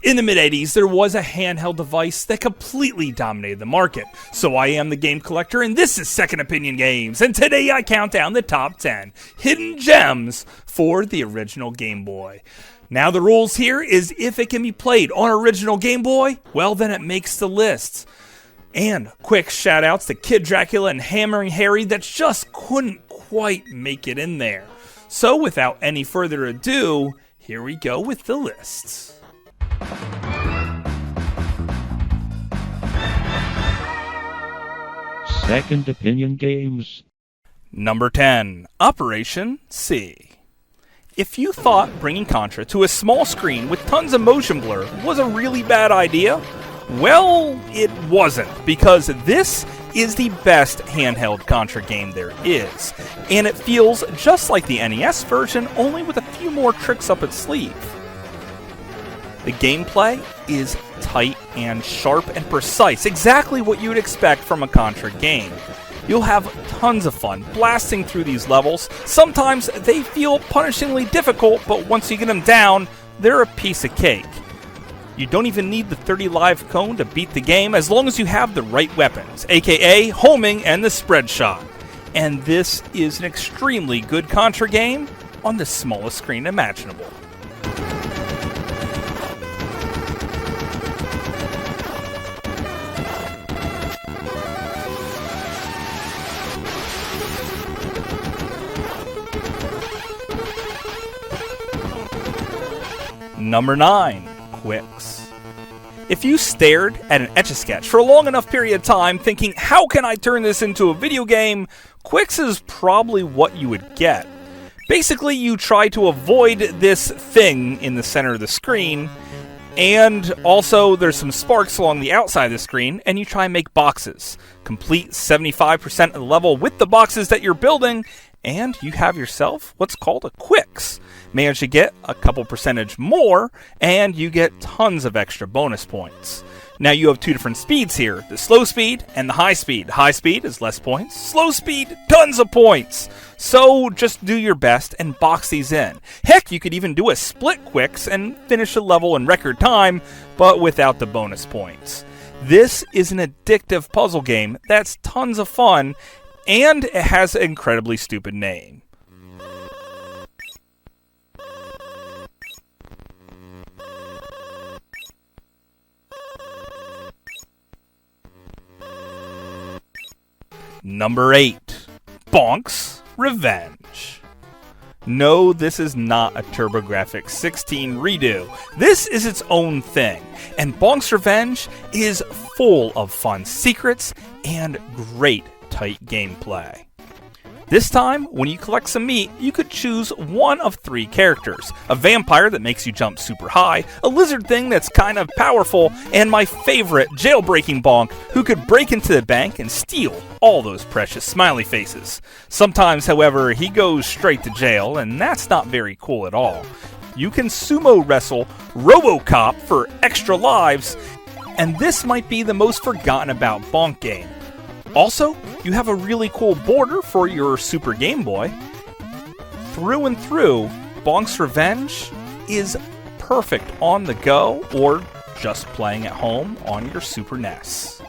In the mid-80s, there was a handheld device that completely dominated the market. So I am the Game Collector, and this is Second Opinion Games, and today I count down the top 10 hidden gems for the original Game Boy. Now the rules here is if it can be played on original Game Boy, well then it makes the list. And quick shout outs to Kid Dracula and Hammering Harry that just couldn't quite make it in there. So without any further ado, here we go with the lists. Second Opinion Games. Number 10, Operation C. If you thought bringing Contra to a small screen with tons of motion blur was a really bad idea, well, it wasn't, because this is the best handheld Contra game there is, and it feels just like the NES version, only with a few more tricks up its sleeve. The gameplay is tight and sharp and precise, exactly what you would expect from a Contra game. You'll have tons of fun blasting through these levels. Sometimes they feel punishingly difficult, but once you get them down, they're a piece of cake. You don't even need the 30 live cone to beat the game as long as you have the right weapons, aka homing and the spread shot. And this is an extremely good Contra game on the smallest screen imaginable. Number 9, Qwixx. If you stared at an Etch-a-Sketch for a long enough period of time thinking, how can I turn this into a video game, Qwixx is probably what you would get. Basically, you try to avoid this thing in the center of the screen, and also there's some sparks along the outside of the screen, and you try and make boxes. Complete 75% of the level with the boxes that you're building, and you have yourself what's called a Qwixx. Manage to get a couple percentage more, and you get tons of extra bonus points. Now you have two different speeds here, the slow speed and the high speed. High speed is less points, slow speed, tons of points. So just do your best and box these in. Heck, you could even do a split Qwixx and finish a level in record time, but without the bonus points. This is an addictive puzzle game that's tons of fun, and it has an incredibly stupid name. Number 8, Bonks Revenge. No, this is not a TurboGrafx 16 redo. This is its own thing, and Bonks Revenge is full of fun secrets and great tight gameplay. This time, when you collect some meat, you could choose one of 3 characters. A vampire that makes you jump super high, a lizard thing that's kind of powerful, and my favorite, jailbreaking Bonk, who could break into the bank and steal all those precious smiley faces. Sometimes, however, he goes straight to jail, and that's not very cool at all. You can sumo wrestle RoboCop for extra lives, and this might be the most forgotten about Bonk game. Also, you have a really cool border for your Super Game Boy. Through and through, Bonks Revenge is perfect on the go or just playing at home on your Super NES.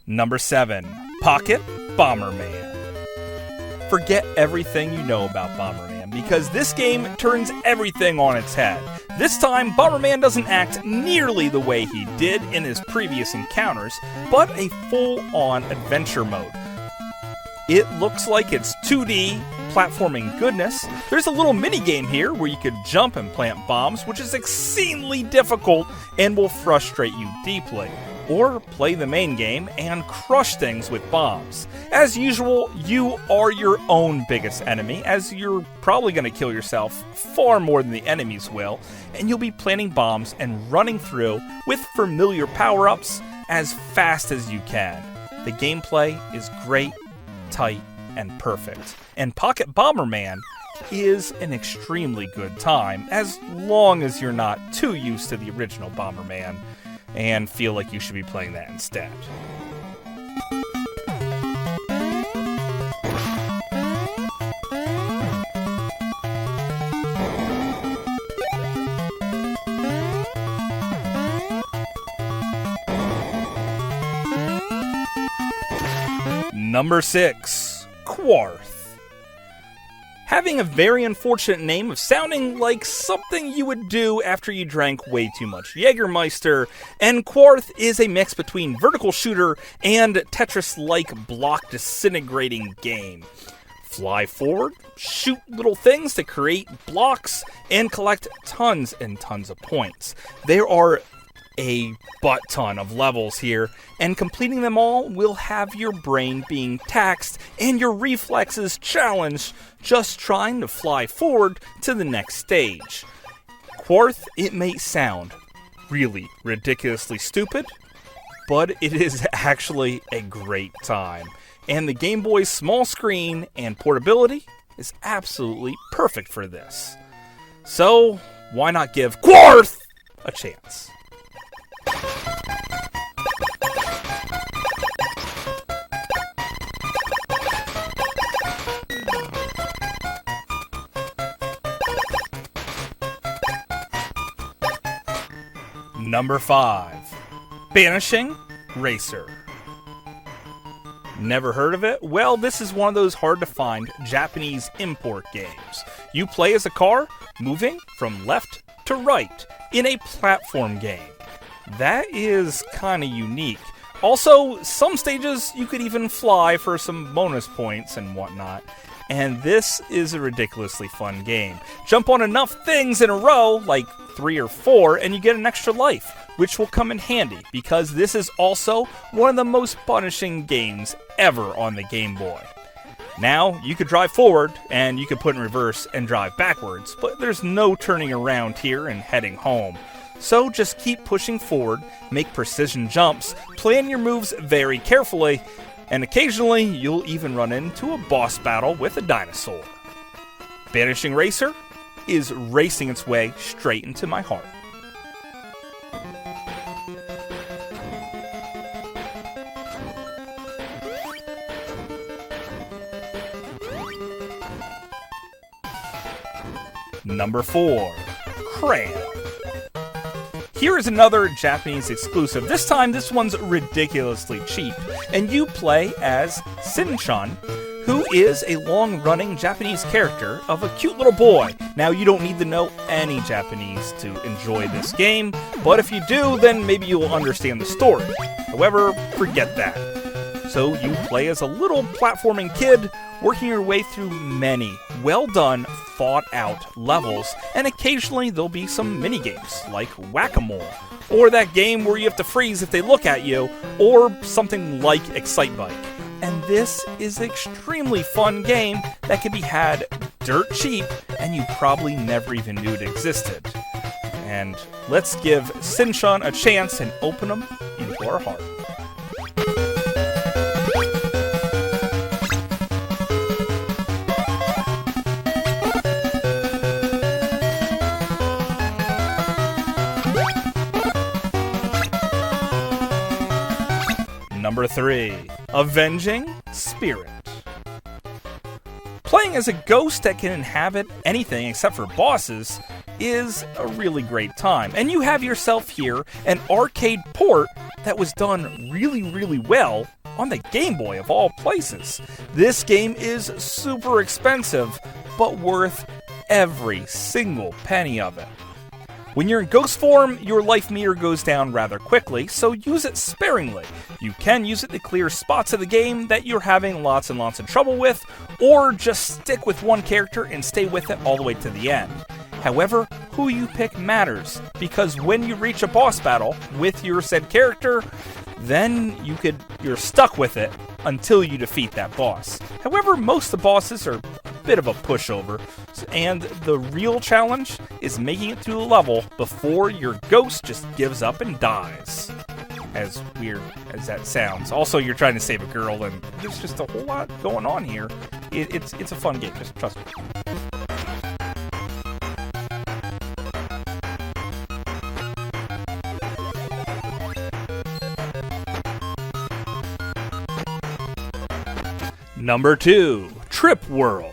Number 7, Pocket Bomberman. Forget everything you know about Bomberman, because this game turns everything on its head. This time, Bomberman doesn't act nearly the way he did in his previous encounters, but a full-on adventure mode. It looks like it's 2D platforming goodness. There's a little mini-game here where you could jump and plant bombs, which is exceedingly difficult and will frustrate you deeply. Or play the main game and crush things with bombs. As usual, you are your own biggest enemy, as you're probably going to kill yourself far more than the enemies will, and you'll be planting bombs and running through with familiar power-ups as fast as you can. The gameplay is great, tight, and perfect. And Pocket Bomberman is an extremely good time, as long as you're not too used to the original Bomberman. and feel like you should be playing that instead. Number 6, Quarkth. Having a very unfortunate name of sounding like something you would do after you drank way too much Jägermeister, and Quarkth is a mix between vertical shooter and Tetris-like block disintegrating game. Fly forward, shoot little things to create blocks, and collect tons and tons of points. There are a butt ton of levels here, and completing them all will have your brain being taxed and your reflexes challenged just trying to fly forward to the next stage. Quarkth, it may sound really ridiculously stupid, but it is actually a great time. And the Game Boy's small screen and portability is absolutely perfect for this. So, why not give Quarkth a chance? Number 5, Vanishing Racer. Never heard of it? Well, this is one of those hard-to-find Japanese import games. You play as a car, moving from left to right in a platform game. That is kind of unique. Also, some stages you could even fly for some bonus points and whatnot. And this is a ridiculously fun game. Jump on enough things in a row, like 3 or 4, and you get an extra life, which will come in handy because this is also one of the most punishing games ever on the Game Boy. Now, you could drive forward, and you could put in reverse and drive backwards, but there's no turning around here and heading home. So just keep pushing forward, make precision jumps, plan your moves very carefully, and occasionally you'll even run into a boss battle with a dinosaur. Vanishing Racer is racing its way straight into my heart. Number 4, Crayon. Here is another Japanese exclusive. This time, this one's ridiculously cheap, and you play as Shin-chan, who is a long-running Japanese character of a cute little boy. Now, you don't need to know any Japanese to enjoy this game, but if you do, then maybe you will understand the story. However, forget that. So you play as a little platforming kid, working your way through many well-done, thought-out levels, and occasionally there'll be some mini-games, like Whack-A-Mole, or that game where you have to freeze if they look at you, or something like Excitebike. And this is an extremely fun game that can be had dirt cheap, and you probably never even knew it existed. And let's give Shin-chan a chance and open him into our heart. Number 3, Avenging Spirit. Playing as a ghost that can inhabit anything except for bosses is a really great time. And you have yourself here an arcade port that was done really, really well on the Game Boy of all places. This game is super expensive, but worth every single penny of it. When you're in ghost form, your life meter goes down rather quickly, so use it sparingly. You can use it to clear spots of the game that you're having lots and lots of trouble with, or just stick with one character and stay with it all the way to the end. However, who you pick matters, because when you reach a boss battle with your said character, then you're stuck with it until you defeat that boss. However, most of the bosses are a bit of a pushover, and the real challenge is making it through the level before your ghost just gives up and dies. As weird as that sounds. Also, you're trying to save a girl, and there's just a whole lot going on here. It's a fun game, just trust me. Number 2, Trip World.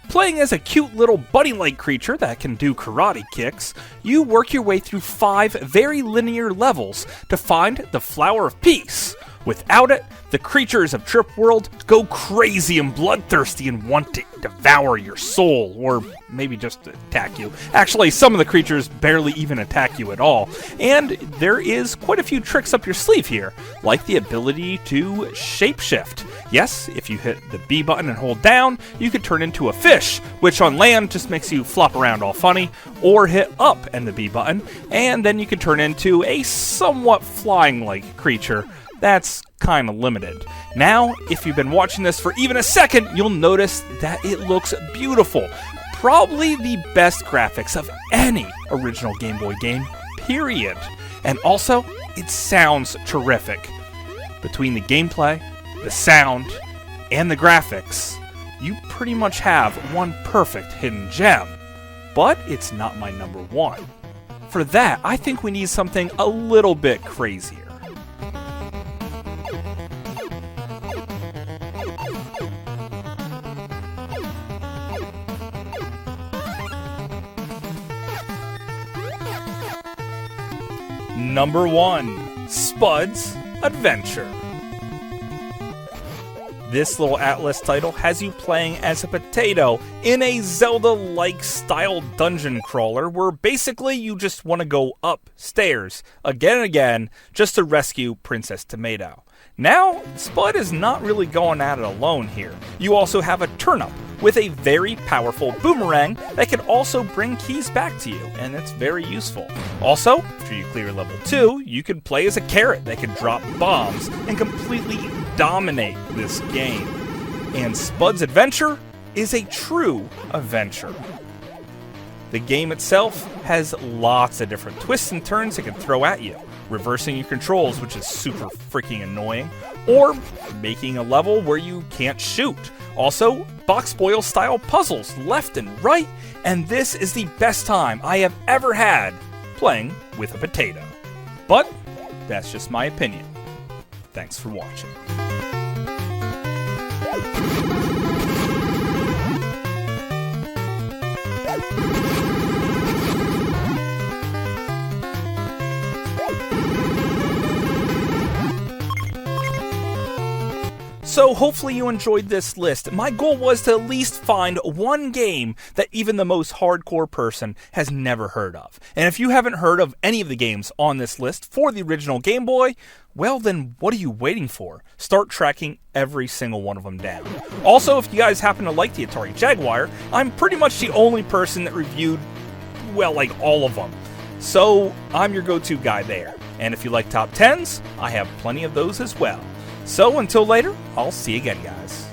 Playing as a cute little bunny-like creature that can do karate kicks, you work your way through 5 very linear levels to find the Flower of Peace. Without it, the creatures of Trip World go crazy and bloodthirsty and want to devour your soul, or maybe just attack you. Actually, some of the creatures barely even attack you at all, and there is quite a few tricks up your sleeve here, like the ability to shapeshift. Yes, if you hit the B button and hold down, you can turn into a fish, which on land just makes you flop around all funny, or hit up and the B button, and then you can turn into a somewhat flying-like creature. That's kind of limited. Now, if you've been watching this for even a second, you'll notice that it looks beautiful. Probably the best graphics of any original Game Boy game, period. And also, it sounds terrific. Between the gameplay, the sound, and the graphics, you pretty much have one perfect hidden gem. But it's not my number 1. For that, I think we need something a little bit crazier. Number 1, Spuds Adventure. This little Atlas title has you playing as a potato in a Zelda-like style dungeon crawler where basically you just want to go upstairs again and again just to rescue Princess Tomato. Now, Spud is not really going at it alone here. You also have a turnip with a very powerful boomerang that can also bring keys back to you, and it's very useful. Also, after you clear level 2, you can play as a carrot that can drop bombs and completely dominate this game. And Spuds Adventure is a true adventure. The game itself has lots of different twists and turns it can throw at you. Reversing your controls, which is super freaking annoying, or making a level where you can't shoot. Also, box boil style puzzles left and right, and this is the best time I have ever had playing with a potato. But that's just my opinion. Thanks for watching. So hopefully you enjoyed this list. My goal was to at least find one game that even the most hardcore person has never heard of. And if you haven't heard of any of the games on this list for the original Game Boy, well then what are you waiting for? Start tracking every single one of them down. Also, if you guys happen to like the Atari Jaguar, I'm pretty much the only person that reviewed, well, like all of them. So I'm your go-to guy there. And if you like top 10s, I have plenty of those as well. So until later, I'll see you again, guys.